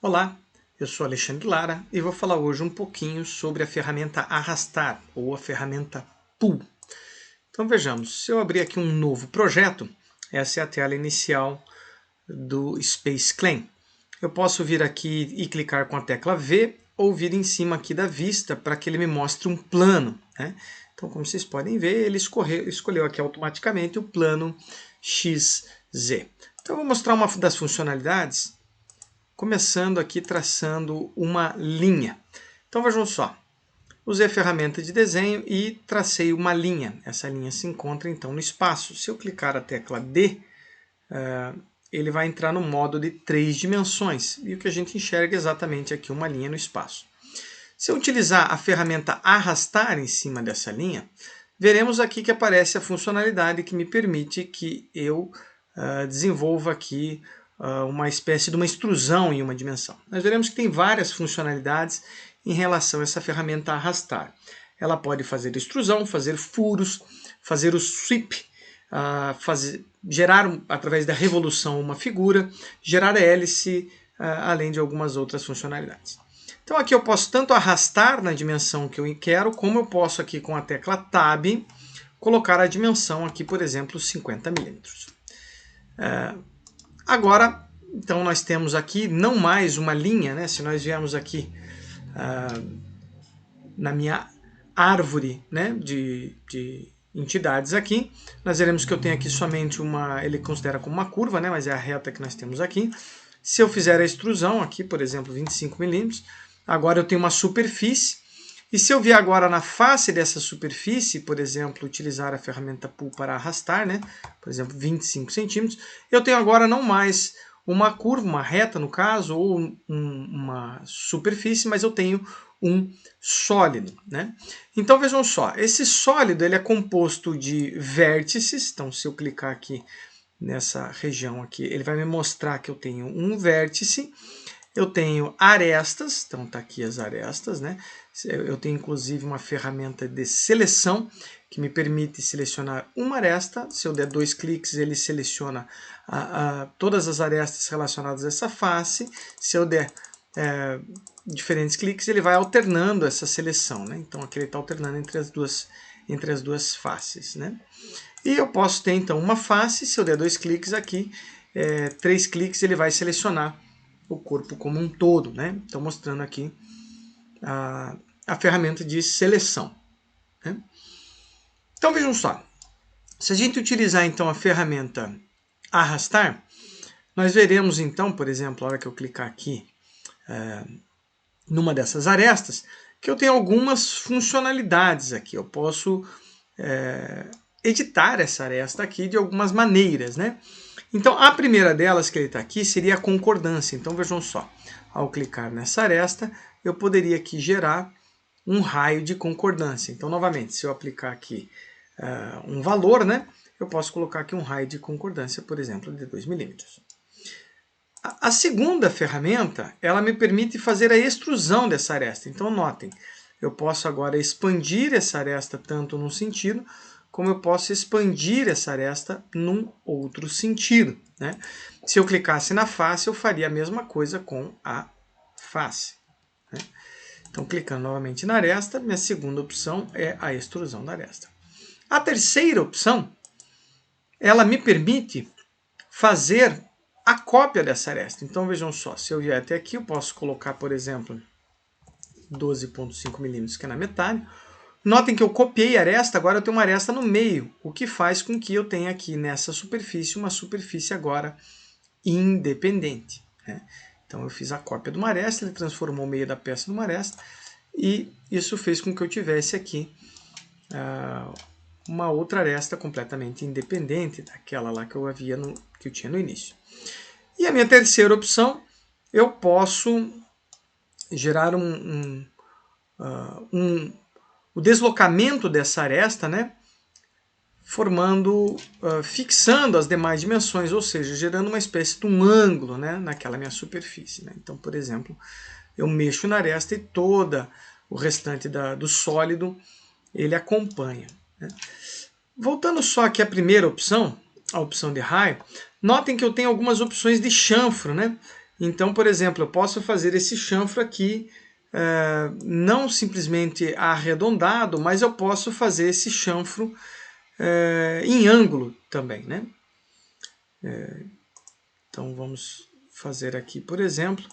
Olá, eu sou Alexandre Lara e vou falar hoje um pouquinho sobre a ferramenta Arrastar ou a ferramenta Pull. Então vejamos, se eu abrir aqui um novo projeto, essa é a tela inicial do Space Clan. Eu posso vir aqui e clicar com a tecla V ou vir em cima aqui da vista para que ele me mostre um plano, né? Então, como vocês podem ver, ele escolheu aqui automaticamente o plano XZ. Então, eu vou mostrar uma das funcionalidades, começando aqui traçando uma linha. Então vejam só, usei a ferramenta de desenho e tracei uma linha. Essa linha se encontra então no espaço. Se eu clicar a tecla D, ele vai entrar no modo de 3 dimensões. E o que a gente enxerga é exatamente aqui uma linha no espaço. Se eu utilizar a ferramenta arrastar em cima dessa linha, veremos aqui que aparece a funcionalidade que me permite que eu desenvolva aqui uma espécie de uma extrusão em uma dimensão. Nós veremos que tem várias funcionalidades em relação a essa ferramenta arrastar. Ela pode fazer extrusão, fazer furos, fazer o sweep, gerar através da revolução uma figura, gerar hélice, além de algumas outras funcionalidades. Então aqui eu posso tanto arrastar na dimensão que eu quero, como eu posso aqui com a tecla Tab colocar a dimensão aqui, por exemplo, 50 milímetros. Agora, então nós temos aqui não mais uma linha, né? Se nós viermos aqui na minha árvore, né, de entidades aqui, nós veremos que eu tenho aqui somente ele considera como uma curva, né, mas é a reta que nós temos aqui. Se eu fizer a extrusão aqui, por exemplo, 25 milímetros, agora eu tenho uma superfície, e se eu vier agora na face dessa superfície, por exemplo, utilizar a ferramenta Pull para arrastar, né, por exemplo, 25 centímetros, eu tenho agora não mais uma curva, uma reta no caso, ou uma superfície, mas eu tenho um sólido, né? Então vejam só, esse sólido ele é composto de vértices. Então se eu clicar aqui nessa região aqui, ele vai me mostrar que eu tenho um vértice, eu tenho arestas, então está aqui as arestas, né? Eu tenho inclusive uma ferramenta de seleção que me permite selecionar uma aresta. Se eu der 2 cliques, ele seleciona todas as arestas relacionadas a essa face. Se eu der diferentes cliques, ele vai alternando essa seleção, né? Então aqui ele está alternando entre as duas faces, né? E eu posso ter então uma face. Se eu der 2 cliques aqui, 3 cliques, ele vai selecionar o corpo como um todo, né? Então mostrando aqui a ferramenta de seleção, né? Então vejam só, se a gente utilizar então a ferramenta arrastar, nós veremos então, por exemplo, a hora que eu clicar aqui numa dessas arestas, que eu tenho algumas funcionalidades aqui. Eu posso editar essa aresta aqui de algumas maneiras, né? Então a primeira delas que ele está aqui seria a concordância. Então vejam só, ao clicar nessa aresta, eu poderia aqui gerar um raio de concordância. Então novamente, se eu aplicar aqui um valor, né, eu posso colocar aqui um raio de concordância, por exemplo, de 2 milímetros. A segunda ferramenta, ela me permite fazer a extrusão dessa aresta. Então notem, eu posso agora expandir essa aresta tanto num sentido, como eu posso expandir essa aresta num outro sentido, né? Se eu clicasse na face, eu faria a mesma coisa com a face, né? Então, clicando novamente na aresta, minha segunda opção é a extrusão da aresta. A terceira opção, ela me permite fazer a cópia dessa aresta. Então, vejam só, se eu vier até aqui, eu posso colocar, por exemplo, 12,5 milímetros, que é na metade. Notem que eu copiei a aresta, agora eu tenho uma aresta no meio, o que faz com que eu tenha aqui nessa superfície uma superfície agora independente, né? Então eu fiz a cópia de uma aresta, ele transformou o meio da peça numa aresta, e isso fez com que eu tivesse aqui uma outra aresta completamente independente daquela lá que eu tinha no início. E a minha terceira opção, eu posso gerar o deslocamento dessa aresta, né, fixando as demais dimensões, ou seja, gerando uma espécie de um ângulo, né, naquela minha superfície, né? Então, por exemplo, eu mexo na aresta e todo o restante do sólido ele acompanha, né? Voltando só aqui à primeira opção, a opção de raio, notem que eu tenho algumas opções de chanfro, né? Então, por exemplo, eu posso fazer esse chanfro aqui, não simplesmente arredondado, mas eu posso fazer esse chanfro em ângulo também, né? Então vamos fazer aqui, por exemplo,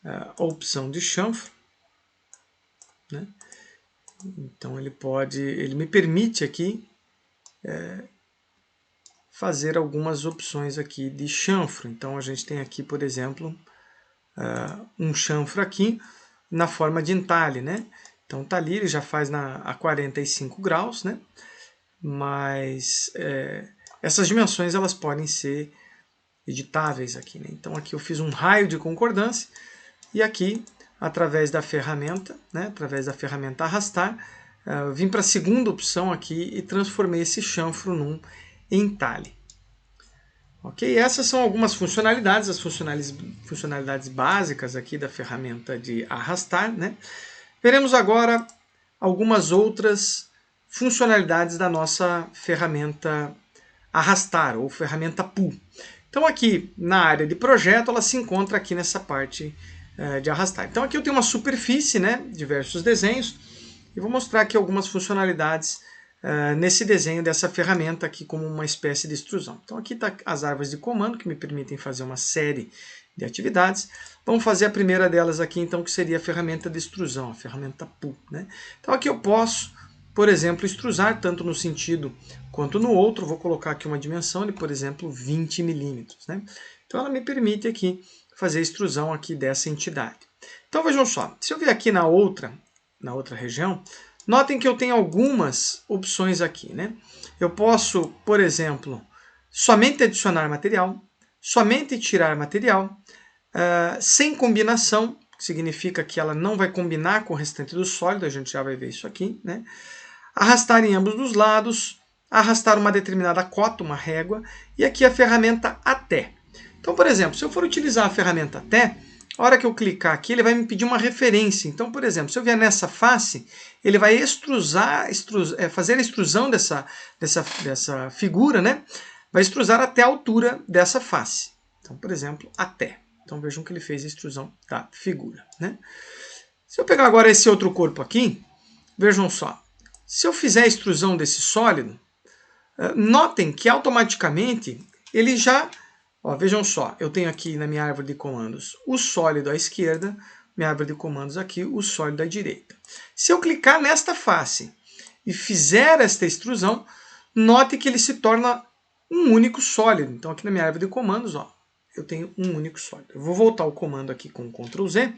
a opção de chanfro, né? Então ele me permite aqui fazer algumas opções aqui de chanfro. Então a gente tem aqui, por exemplo, um chanfro aqui na forma de entalhe, né? Então tá ali, ele já faz a 45 graus, né? Mas essas dimensões elas podem ser editáveis aqui, né? Então aqui eu fiz um raio de concordância e aqui, através da ferramenta, né? Através da ferramenta arrastar, vim para a segunda opção aqui e transformei esse chanfro num entalhe. Ok? Essas são algumas funcionalidades, as funcionalidades básicas aqui da ferramenta de arrastar, né? Veremos agora algumas outras funcionalidades da nossa ferramenta arrastar, ou ferramenta pull. Então aqui na área de projeto, ela se encontra aqui nessa parte de arrastar. Então aqui eu tenho uma superfície, né? Diversos desenhos, e vou mostrar aqui algumas funcionalidades nesse desenho dessa ferramenta aqui como uma espécie de extrusão. Então aqui está as árvores de comando que me permitem fazer uma série de atividades. Vamos fazer a primeira delas aqui então, que seria a ferramenta de extrusão, a ferramenta pull, né? Então aqui eu posso, por exemplo, extrusar tanto no sentido quanto no outro. Vou colocar aqui uma dimensão de, por exemplo, 20 milímetros, né? Então ela me permite aqui fazer a extrusão aqui dessa entidade. Então vejam só, se eu vier aqui na outra região, notem que eu tenho algumas opções aqui, né? Eu posso, por exemplo, somente adicionar material, somente tirar material, sem combinação, que significa que ela não vai combinar com o restante do sólido, a gente já vai ver isso aqui, né? Arrastar em ambos os lados, arrastar uma determinada cota, uma régua, e aqui a ferramenta até. Então, por exemplo, se eu for utilizar a ferramenta até, a hora que eu clicar aqui, ele vai me pedir uma referência. Então, por exemplo, se eu vier nessa face, ele vai fazer a extrusão dessa figura, né? Vai extrusar até a altura dessa face. Então, por exemplo, até. Então vejam que ele fez a extrusão da figura, né? Se eu pegar agora esse outro corpo aqui, vejam só. Se eu fizer a extrusão desse sólido, notem que automaticamente ele já... vejam só, eu tenho aqui na minha árvore de comandos o sólido à esquerda, minha árvore de comandos aqui, o sólido à direita. Se eu clicar nesta face e fizer esta extrusão, note que ele se torna um único sólido. Então aqui na minha árvore de comandos, eu tenho um único sólido. Eu vou voltar o comando aqui com Ctrl Z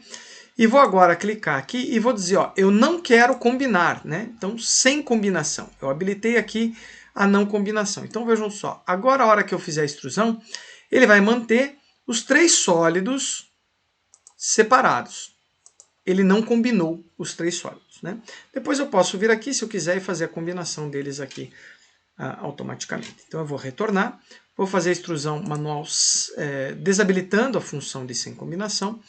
e vou agora clicar aqui e vou dizer, eu não quero combinar, né? Então sem combinação. Eu habilitei aqui a não combinação. Então vejam só, agora a hora que eu fizer a extrusão, ele vai manter os três sólidos separados. Ele não combinou os três sólidos, né? Depois eu posso vir aqui, se eu quiser, e fazer a combinação deles aqui automaticamente. Então eu vou retornar, vou fazer a extrusão manual desabilitando a função de sem combinação,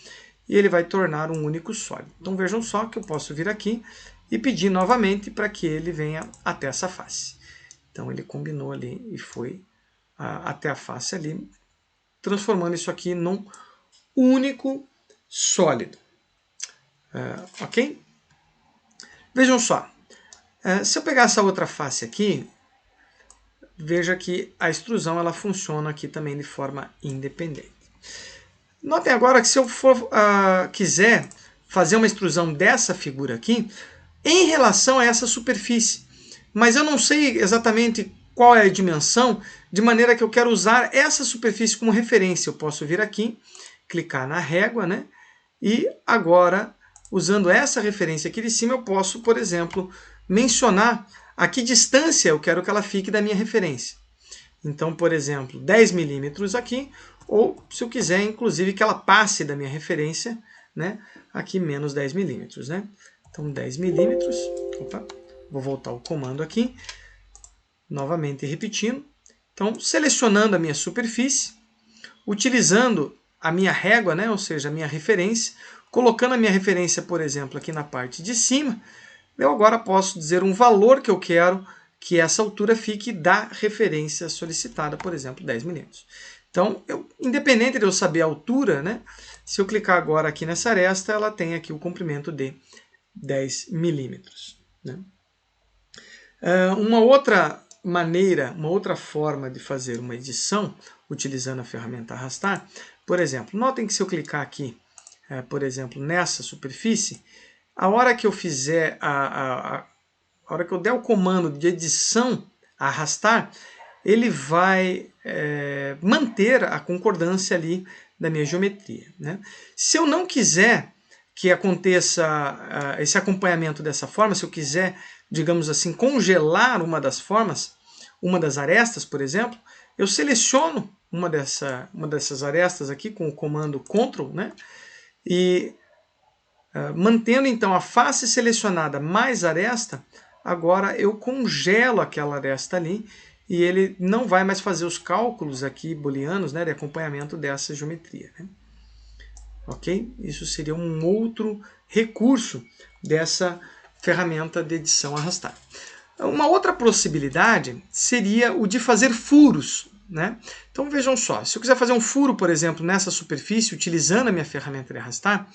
e ele vai tornar um único sólido. Então vejam só que eu posso vir aqui e pedir novamente para que ele venha até essa face. Então ele combinou ali e foi até a face ali, transformando isso aqui num único sólido. Ok? Vejam só. Se eu pegar essa outra face aqui, veja que a extrusão ela funciona aqui também de forma independente. Notem agora que se eu quiser fazer uma extrusão dessa figura aqui, em relação a essa superfície, mas eu não sei exatamente qual é a dimensão, de maneira que eu quero usar essa superfície como referência. Eu posso vir aqui, clicar na régua, né? E agora, usando essa referência aqui de cima, eu posso, por exemplo, mencionar a que distância eu quero que ela fique da minha referência. Então, por exemplo, 10 milímetros aqui, ou se eu quiser, inclusive, que ela passe da minha referência, né? Aqui menos 10 milímetros, né? Então, 10 milímetros. Opa, vou voltar o comando aqui. Novamente repetindo. Então, selecionando a minha superfície, utilizando a minha régua, né? Ou seja, a minha referência, colocando a minha referência, por exemplo, aqui na parte de cima, eu agora posso dizer um valor que eu quero que essa altura fique da referência solicitada, por exemplo, 10 milímetros. Então, independente de eu saber a altura, né, se eu clicar agora aqui nessa aresta, ela tem aqui o comprimento de 10 milímetros. Né? Uma outra maneira, uma outra forma de fazer uma edição, utilizando a ferramenta arrastar, por exemplo, notem que se eu clicar aqui, por exemplo, nessa superfície, a hora que eu fizer, a hora que eu der o comando de edição arrastar, ele vai manter a concordância ali da minha geometria. Né? Se eu não quiser que aconteça esse acompanhamento dessa forma, se eu quiser, digamos assim, congelar uma das formas, uma das arestas, por exemplo, eu seleciono uma dessas arestas aqui com o comando Ctrl, né? E mantendo então a face selecionada mais aresta, agora eu congelo aquela aresta ali e ele não vai mais fazer os cálculos aqui booleanos, né, de acompanhamento dessa geometria. Né? Ok? Isso seria um outro recurso dessa ferramenta de edição arrastar. Uma outra possibilidade seria o de fazer furos. Né? Então vejam só, se eu quiser fazer um furo, por exemplo, nessa superfície, utilizando a minha ferramenta de arrastar,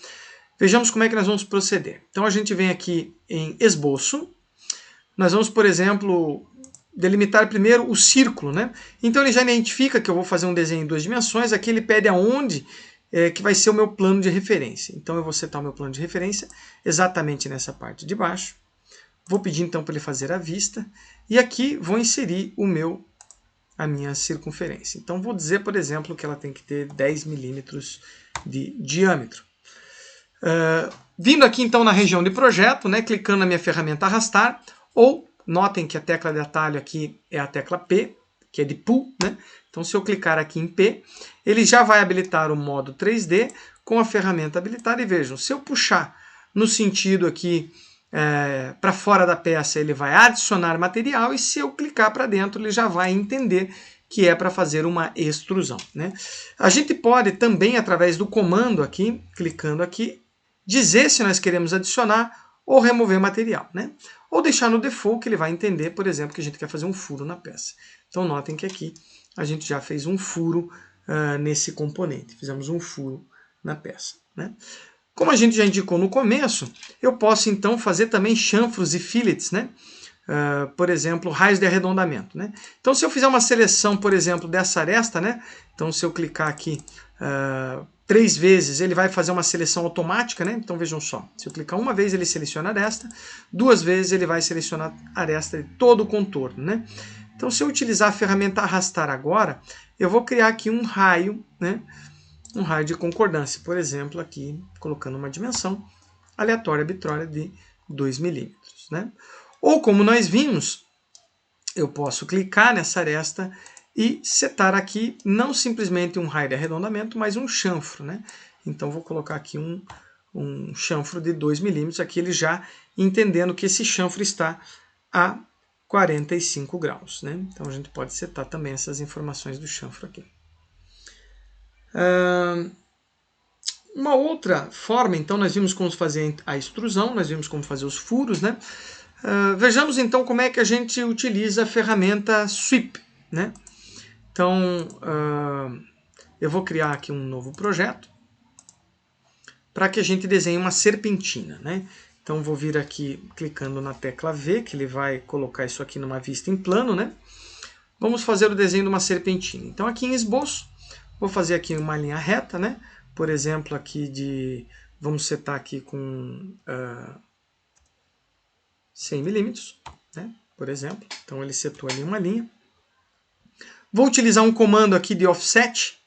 vejamos como é que nós vamos proceder. Então a gente vem aqui em esboço, nós vamos, por exemplo, delimitar primeiro o círculo. Né? Então ele já identifica que eu vou fazer um desenho em 2 dimensões, aqui ele pede aonde que vai ser o meu plano de referência. Então eu vou setar o meu plano de referência exatamente nessa parte de baixo. Vou pedir então para ele fazer a vista e aqui vou inserir a minha circunferência. Então vou dizer, por exemplo, que ela tem que ter 10 milímetros de diâmetro. Vindo aqui então na região de projeto, né, clicando na minha ferramenta arrastar, ou notem que a tecla de atalho aqui é a tecla P, que é de pull, né? Então se eu clicar aqui em P, ele já vai habilitar o modo 3D com a ferramenta habilitada e vejam, se eu puxar no sentido aqui para fora da peça, ele vai adicionar material e se eu clicar para dentro, ele já vai entender que é para fazer uma extrusão. Né? A gente pode também, através do comando aqui, clicando aqui, dizer se nós queremos adicionar ou remover material. Né? Ou deixar no default, que ele vai entender, por exemplo, que a gente quer fazer um furo na peça. Então notem que aqui a gente já fez um furo nesse componente. Fizemos um furo na peça. Né? Como a gente já indicou no começo, eu posso então fazer também chanfros e fillets, né? Por exemplo, raios de arredondamento. Né? Então se eu fizer uma seleção, por exemplo, dessa aresta, né? Então se eu clicar aqui 3 vezes, ele vai fazer uma seleção automática. Né? Então vejam só, se eu clicar uma vez ele seleciona a aresta, 2 vezes ele vai selecionar a aresta de todo o contorno. Né? Então se eu utilizar a ferramenta arrastar agora, eu vou criar aqui um raio, né? Um raio de concordância, por exemplo, aqui colocando uma dimensão aleatória arbitrária de 2 milímetros. Né? Ou como nós vimos, eu posso clicar nessa aresta e setar aqui não simplesmente um raio de arredondamento, mas um chanfro. Né? Então vou colocar aqui um chanfro de 2 milímetros, aqui ele já entendendo que esse chanfro está a 45 graus. Né? Então a gente pode setar também essas informações do chanfro aqui. Uma outra forma, então, nós vimos como fazer a extrusão, nós vimos como fazer os furos, né? Vejamos então como é que a gente utiliza a ferramenta Sweep, né? Então, eu vou criar aqui um novo projeto para que a gente desenhe uma serpentina, né? Então, vou vir aqui clicando na tecla V, que ele vai colocar isso aqui numa vista em plano, né? Vamos fazer o desenho de uma serpentina. Então, aqui em esboço, vou fazer aqui uma linha reta, né? Por exemplo, aqui vamos setar aqui com 100 milímetros, né? Por exemplo. Então ele setou ali uma linha. Vou utilizar um comando aqui de offset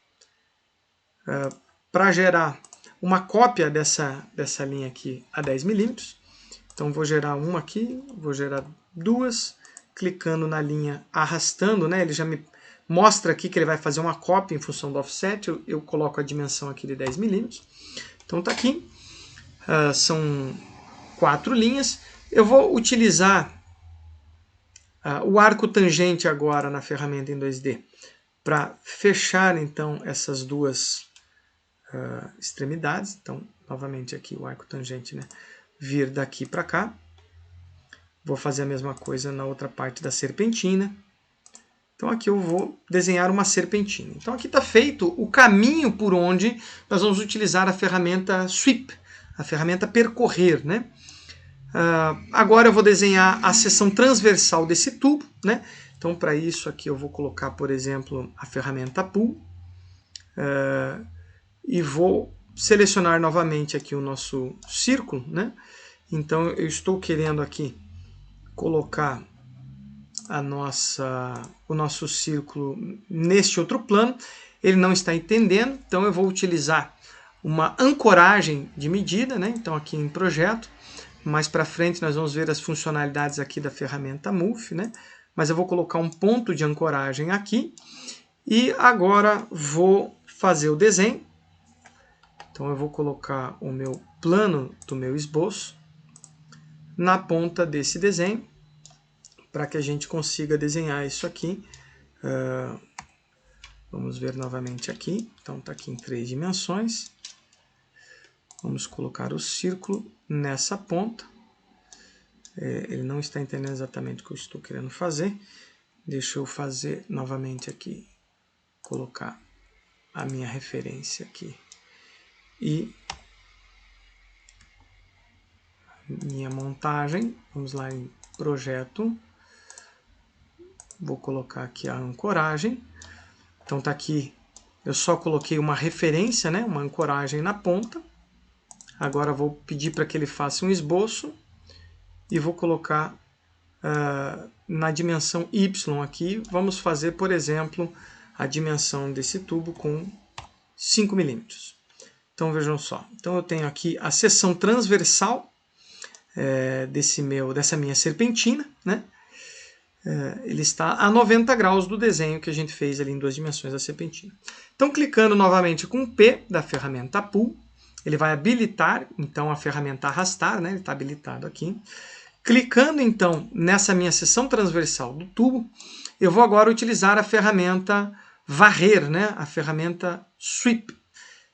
para gerar uma cópia dessa linha aqui a 10 milímetros. Então vou gerar uma aqui, vou gerar 2, clicando na linha, arrastando, né? Ele já me mostra aqui que ele vai fazer uma cópia em função do offset, eu coloco a dimensão aqui de 10 milímetros. Então está aqui, são 4 linhas. Eu vou utilizar o arco tangente agora na ferramenta em 2D para fechar então essas duas extremidades. Então novamente aqui o arco tangente, né? Vir daqui para cá. Vou fazer a mesma coisa na outra parte da serpentina. Então aqui eu vou desenhar uma serpentina. Então aqui está feito o caminho por onde nós vamos utilizar a ferramenta Sweep, a ferramenta percorrer, né? Agora eu vou desenhar a seção transversal desse tubo, né? Então para isso aqui eu vou colocar, por exemplo, a ferramenta Pull e vou selecionar novamente aqui o nosso círculo, né? Então eu estou querendo aqui colocar o nosso círculo neste outro plano. Ele não está entendendo, então eu vou utilizar uma ancoragem de medida, né? Então aqui em projeto, mais para frente nós vamos ver as funcionalidades aqui da ferramenta Move, né? Mas eu vou colocar um ponto de ancoragem aqui e agora vou fazer o desenho. Então eu vou colocar o meu plano do meu esboço na ponta desse desenho, para que a gente consiga desenhar isso aqui. Vamos ver novamente aqui. Então está aqui em 3 dimensões. Vamos colocar o círculo nessa ponta. Ele não está entendendo exatamente o que eu estou querendo fazer. Deixa eu fazer novamente aqui. Colocar a minha referência aqui. E minha montagem. Vamos lá em projeto. Vou colocar aqui a ancoragem. Então está aqui, eu só coloquei uma referência, né, uma ancoragem na ponta. Agora vou pedir para que ele faça um esboço e vou colocar na dimensão Y aqui. Vamos fazer, por exemplo, a dimensão desse tubo com 5 milímetros. Então vejam só, então eu tenho aqui a seção transversal dessa minha serpentina, né? Ele está a 90 graus do desenho que a gente fez ali em 2 dimensões da serpentina. Então, clicando novamente com o P da ferramenta Pull, ele vai habilitar, então, a ferramenta arrastar, né? Ele está habilitado aqui. Clicando, então, nessa minha seção transversal do tubo, eu vou agora utilizar a ferramenta varrer, né? A ferramenta Sweep.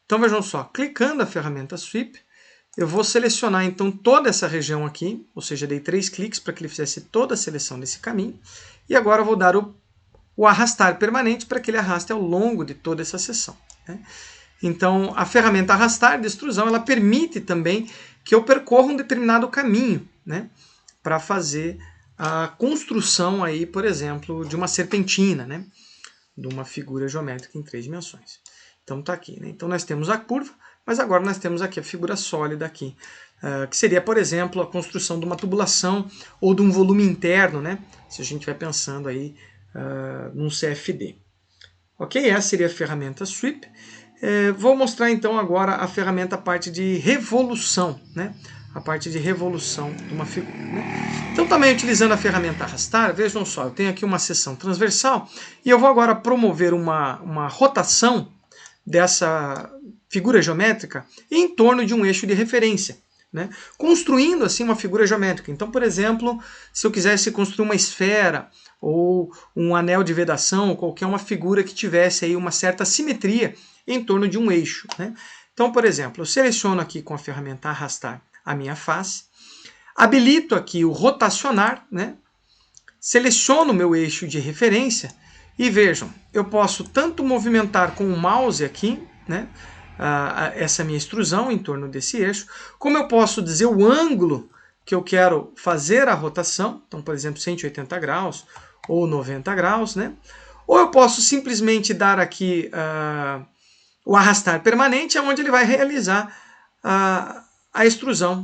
Então, vejam só, clicando a ferramenta Sweep, eu vou selecionar então toda essa região aqui, ou seja, dei 3 cliques para que ele fizesse toda a seleção desse caminho. E agora eu vou dar o arrastar permanente para que ele arraste ao longo de toda essa seção, né? Então, a ferramenta arrastar de extrusão, ela permite também que eu percorra um determinado caminho, né? Para fazer a construção aí, por exemplo, de uma serpentina, né? De uma figura geométrica em 3 dimensões. Então tá aqui, né? Então nós temos a curva, mas agora nós temos aqui a figura sólida aqui, que seria, por exemplo, a construção de uma tubulação ou de um volume interno, né? Se a gente estiver pensando aí num CFD. Ok? Essa seria a ferramenta Sweep. Vou mostrar então agora a ferramenta, a parte de revolução, né? A parte de revolução de uma figura, né? Então também utilizando a ferramenta arrastar, vejam só, eu tenho aqui uma seção transversal e eu vou agora promover uma rotação dessa figura geométrica em torno de um eixo de referência, né? Construindo assim uma figura geométrica. Então, por exemplo, se eu quisesse construir uma esfera ou um anel de vedação, ou qualquer uma figura que tivesse aí uma certa simetria em torno de um eixo, né? Então, por exemplo, eu seleciono aqui com a ferramenta arrastar a minha face, habilito aqui o rotacionar, né? Seleciono o meu eixo de referência e vejam, eu posso tanto movimentar com o mouse aqui, né, essa minha extrusão em torno desse eixo, como eu posso dizer o ângulo que eu quero fazer a rotação, então, por exemplo, 180 graus ou 90 graus, né? Ou eu posso simplesmente dar aqui o arrastar permanente, onde ele vai realizar a extrusão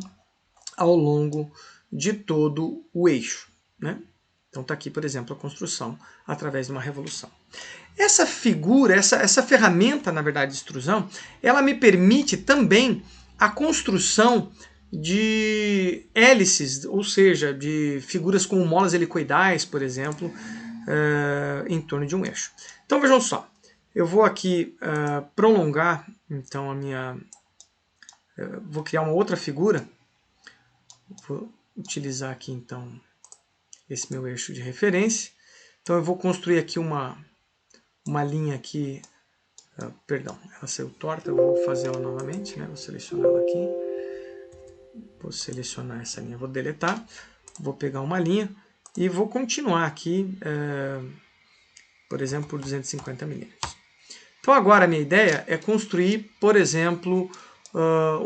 ao longo de todo o eixo, né? Então está aqui, por exemplo, a construção através de uma revolução. Essa figura, essa ferramenta, na verdade, de extrusão, ela me permite também a construção de hélices, ou seja, de figuras com molas helicoidais, por exemplo, em torno de um eixo. Então vejam só, eu vou aqui prolongar, então, vou criar uma outra figura, vou utilizar aqui, então, esse meu eixo de referência. Então eu vou construir aqui uma linha aqui, perdão, ela saiu torta, eu vou fazer ela novamente, né? Vou selecionar ela aqui, vou selecionar essa linha, vou deletar, vou pegar uma linha e vou continuar aqui por exemplo, por 250 milímetros. Então agora a minha ideia é construir, por exemplo,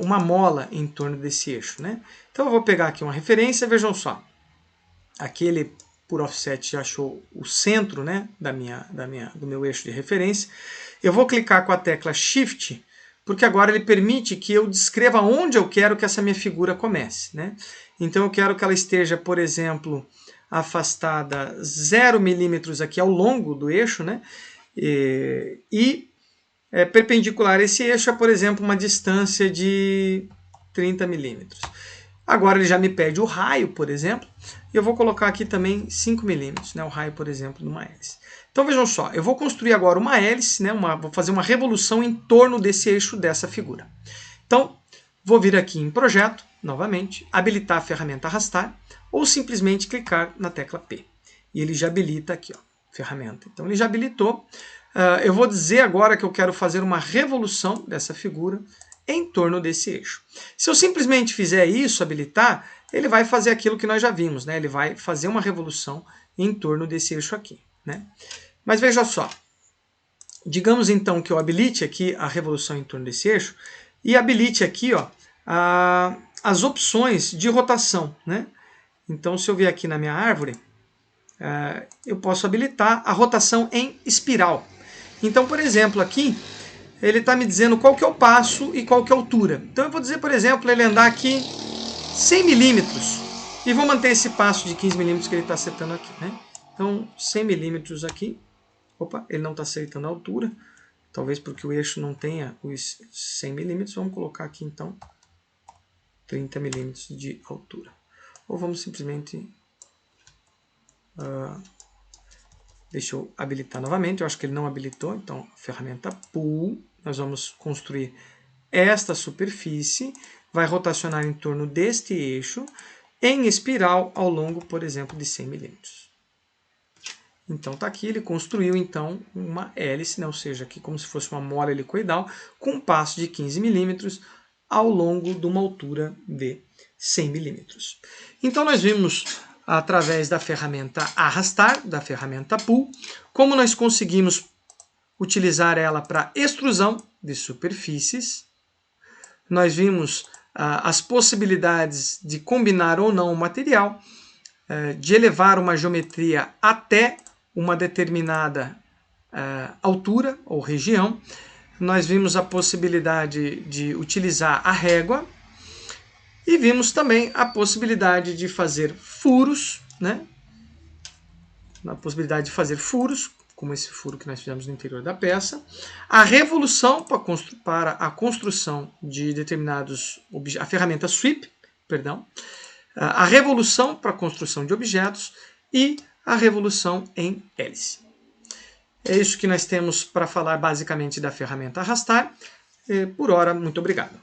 uma mola em torno desse eixo, né? Então eu vou pegar aqui uma referência, vejam só. Aqui ele, por offset, já achou o centro, né, do meu eixo de referência. Eu vou clicar com a tecla Shift, porque agora ele permite que eu descreva onde eu quero que essa minha figura comece, né? Então eu quero que ela esteja, por exemplo, afastada 0 milímetros aqui ao longo do eixo, né? Perpendicular a esse eixo é, por exemplo, uma distância de 30 milímetros. Agora ele já me pede o raio, por exemplo, e eu vou colocar aqui também 5 milímetros, né? O raio, por exemplo, de uma hélice. Então vejam só, eu vou construir agora uma hélice, né? Vou fazer uma revolução em torno desse eixo dessa figura. Então, vou vir aqui em Projeto, novamente, habilitar a ferramenta Arrastar, ou simplesmente clicar na tecla P. E ele já habilita aqui, ó, ferramenta. Então ele já habilitou. Eu vou dizer agora que eu quero fazer uma revolução dessa figura em torno desse eixo. Se eu simplesmente fizer isso, habilitar, ele vai fazer aquilo que nós já vimos, né? Ele vai fazer uma revolução em torno desse eixo aqui, né? Mas veja só, digamos então que eu habilite aqui a revolução em torno desse eixo e habilite aqui, ó, as opções de rotação, né? Então se eu vier aqui na minha árvore, eu posso habilitar a rotação em espiral. Então, por exemplo, aqui ele está me dizendo qual que é o passo e qual que é a altura. Então eu vou dizer, por exemplo, ele andar aqui 100 milímetros e vou manter esse passo de 15 milímetros que ele está setando aqui, né? Então 100 milímetros aqui. Opa, ele não está aceitando a altura. Talvez porque o eixo não tenha os 100 milímetros. Vamos colocar aqui então 30 milímetros de altura. Ou vamos simplesmente... deixa eu habilitar novamente. Eu acho que ele não habilitou. Então, ferramenta Pull. Nós vamos construir esta superfície. Vai rotacionar em torno deste eixo em espiral ao longo, por exemplo, de 100 milímetros. Então está aqui, ele construiu então uma hélice, né? Ou seja, aqui como se fosse uma mola helicoidal, com um passo de 15 milímetros ao longo de uma altura de 100 milímetros. Então nós vimos, através da ferramenta Arrastar, da ferramenta Pull, como nós conseguimos utilizar ela para extrusão de superfícies. Nós vimos as possibilidades de combinar ou não o material, de elevar uma geometria até uma determinada altura ou região. Nós vimos a possibilidade de utilizar a régua e vimos também a possibilidade de fazer furos, né? A possibilidade de fazer furos, como esse furo que nós fizemos no interior da peça. A revolução para a construção de determinados objetos, a ferramenta Sweep, perdão. A revolução para a construção de objetos e a revolução em hélice. É isso que nós temos para falar basicamente da ferramenta Arrastar. Por hora, muito obrigado.